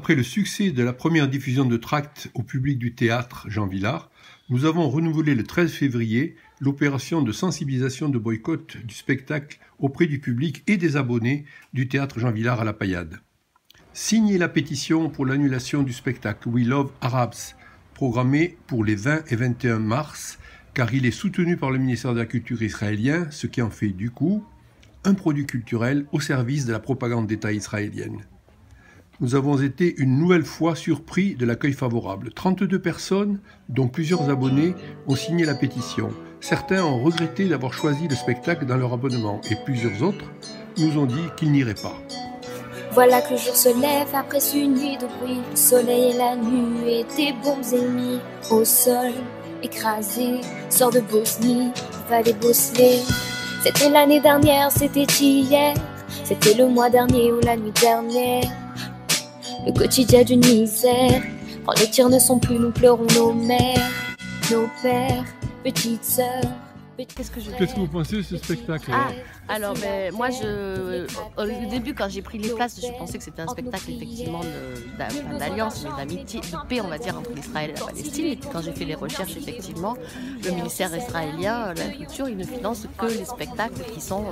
Après le succès de la première diffusion de tracts au public du théâtre Jean Vilar, nous avons renouvelé le 13 février l'opération de sensibilisation de boycott du spectacle auprès du public et des abonnés du théâtre Jean Vilar à la Paillade. Signez la pétition pour l'annulation du spectacle We Love Arabs, programmé pour les 20 et 21 mars, car il est soutenu par le ministère de la Culture israélien, ce qui en fait du coup un produit culturel au service de la propagande d'État israélienne. Nous avons été une nouvelle fois surpris de l'accueil favorable. 32 personnes, dont plusieurs abonnés, ont signé la pétition. Certains ont regretté d'avoir choisi le spectacle dans leur abonnement et plusieurs autres nous ont dit qu'ils n'iraient pas. Voilà que le jour se lève après une nuit de bruit. Le soleil et la nuit et des bombes ennemies. Au sol, écrasé, sort de Bosnie, vallée bosselée. C'était l'année dernière, c'était hier. C'était le mois dernier ou la nuit dernière. Le quotidien d'une misère. Quand les tirs ne sont plus, nous pleurons nos mères, nos pères, petites sœurs. Qu'est-ce que vous pensez de ce spectacle? Alors moi, au début, quand j'ai pris les places, je pensais que c'était un spectacle effectivement d'alliance, mais d'amitié, de paix, on va dire, entre l'Israël et la Palestine. Et puis quand j'ai fait les recherches, effectivement, le ministère israélien, la culture, il ne finance que les spectacles qui sont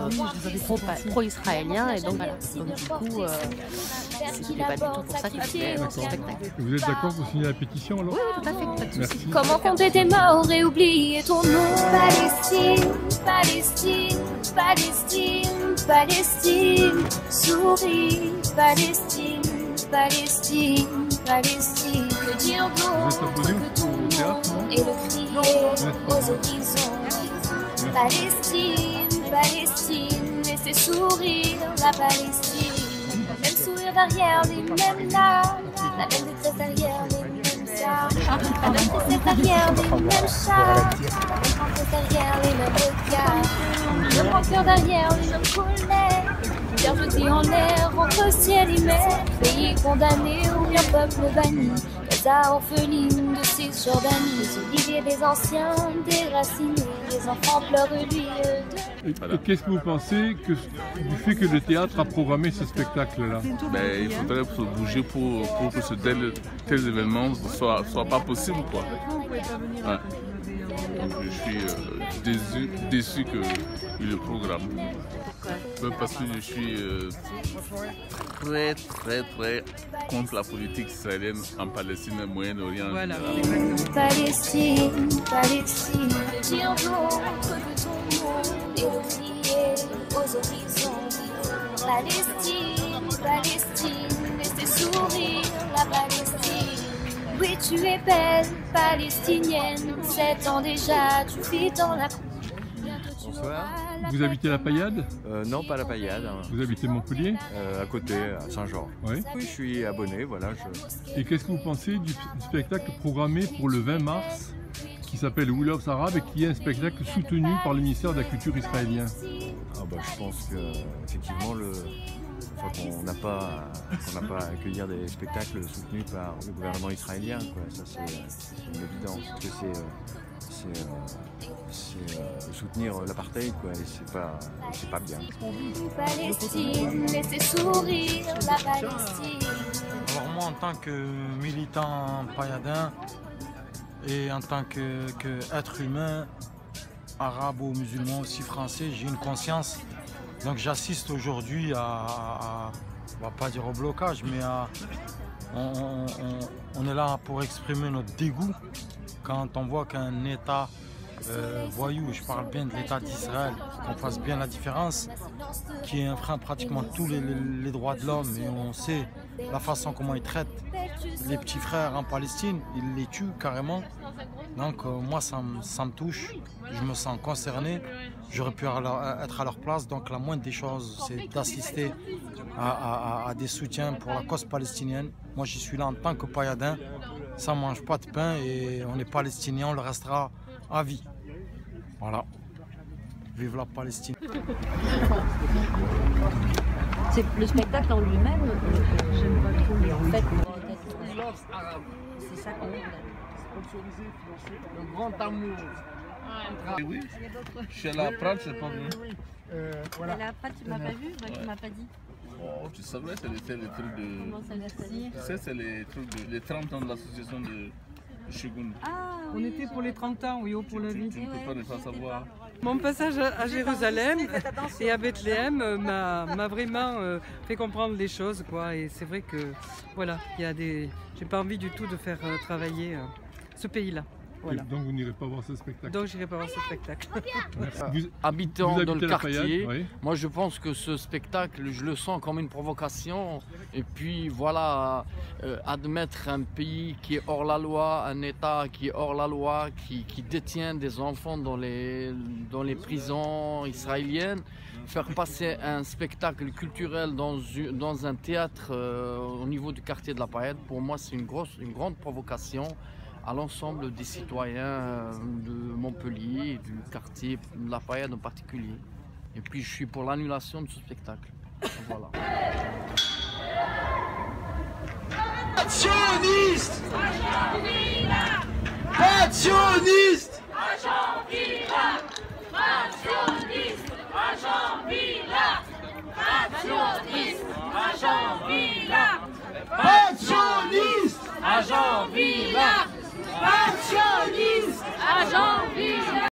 pro-israéliens. Et donc voilà. Donc du coup, c'était pas du tout pour ça que c'était un spectacle. Vous êtes d'accord pour signer la pétition alors? Oui, tout à fait, pas de souci. Comment compter tes morts et oublier ton nom? Palestine, Palestine, Palestine, Palestine, souris, Palestine, Palestine, Palestine. Que dire d'autre que ton nom et le crier aux horizons? Palestine, Palestine, laissez sourire la Palestine. Même sourire derrière les mêmes larmes, la même détresse derrière les mêmes armes, la même tristesse derrière les mêmes chars, la même tristesse derrière les mêmes regards, le même rancœur derrière les mêmes colères, bien jeté en l'air entre ciel et mer, pays condamné ou bien peuple banni, Gaza orpheline de Cisjordanie, les oliviers des anciens déracinés, les enfants pleurent lui. Voilà. Qu'est-ce que vous pensez du fait que le théâtre a programmé ce spectacle-là? Il faudrait se bouger pour que ce tel événement ne soit pas possible, quoi. Ouais. Donc je suis déçu que le programme. Parce que je suis très contre la politique israélienne en Palestine et Moyen-Orient. Voilà. Palestine, Palestine, dire d'autre que ton nom et le crier aux horizons. Palestine, Palestine, laissez sourire la Palestine. Oui, tu es belle, palestinienne, 7 ans déjà, tu vis dans la cour. Bonsoir. Vous habitez la Paillade? Non, pas la Paillade. Vous habitez Montpellier? À côté, à Saint-Georges. Oui. Oui, je suis abonné, voilà. Et qu'est-ce que vous pensez du spectacle programmé pour le 20 mars qui s'appelle We Love Arabs et qui est un spectacle soutenu par le ministère de la Culture israélien? Je pense qu'effectivement, qu'on n'a pas à accueillir des spectacles soutenus par le gouvernement israélien, quoi. Ça, c'est une évidence. Parce que c'est soutenir l'apartheid, quoi, et c'est pas bien. Palestine, laissez sourire la Palestine. Alors moi, en tant que militant pailladin et en tant qu'être humain, arabe ou musulman, aussi français, j'ai une conscience. Donc j'assiste aujourd'hui on va pas dire au blocage, mais on est là pour exprimer notre dégoût quand on voit qu'un État voyou, je parle bien de l'État d'Israël, qu'on fasse bien la différence, qui enfreint pratiquement tous les droits de l'homme, et on sait la façon comment il traite les petits frères en Palestine, il les tue carrément. Donc moi ça me touche, je me sens concerné, j'aurais pu être à leur place, donc la moindre des choses c'est d'assister à des soutiens pour la cause palestinienne. Moi j'y suis là en tant que pailladin, ça ne mange pas de pain et on est palestinien, on le restera à vie. Voilà, vive la Palestine. C'est le spectacle en lui-même, j'aime pas trop, mais en fait, c'est ça qu'on aime. Sponsorisé, financé par le grand amour. Oui, chez la Prade, c'est pas venu. Voilà. La Prade, tu m'as pas vu, tu m'as pas dit. Oh, tu savais, c'est les trucs de... Comment ça merci. Tu sais, c'est les trucs de... les 30 ans de l'association de Shogun. Ah, On était pour les 30 ans, oui, pour la vie. Tu ne peux pas ne pas savoir. Mon passage à Jérusalem et à Bethléem m'a vraiment fait comprendre les choses, quoi. Et c'est vrai que, voilà, il y a des... J'ai pas envie du tout de faire travailler ce pays-là. Voilà. Donc vous n'irez pas voir ce spectacle. Donc j'irai pas voir ce spectacle. Habitant dans le quartier, Fayette, oui. moi je pense que ce spectacle, je le sens comme une provocation. Et puis voilà, admettre un pays qui est hors la loi, un État qui est hors la loi, qui détient des enfants dans les prisons israéliennes, faire passer un spectacle culturel dans un théâtre au niveau du quartier de La Fayette, pour moi c'est une grande provocation à l'ensemble des citoyens de Montpellier et du quartier de La Fayette en particulier. Et puis je suis pour l'annulation de ce spectacle. Voilà. Sioniste! Pas sioniste! Agent Villard! Agent Villard!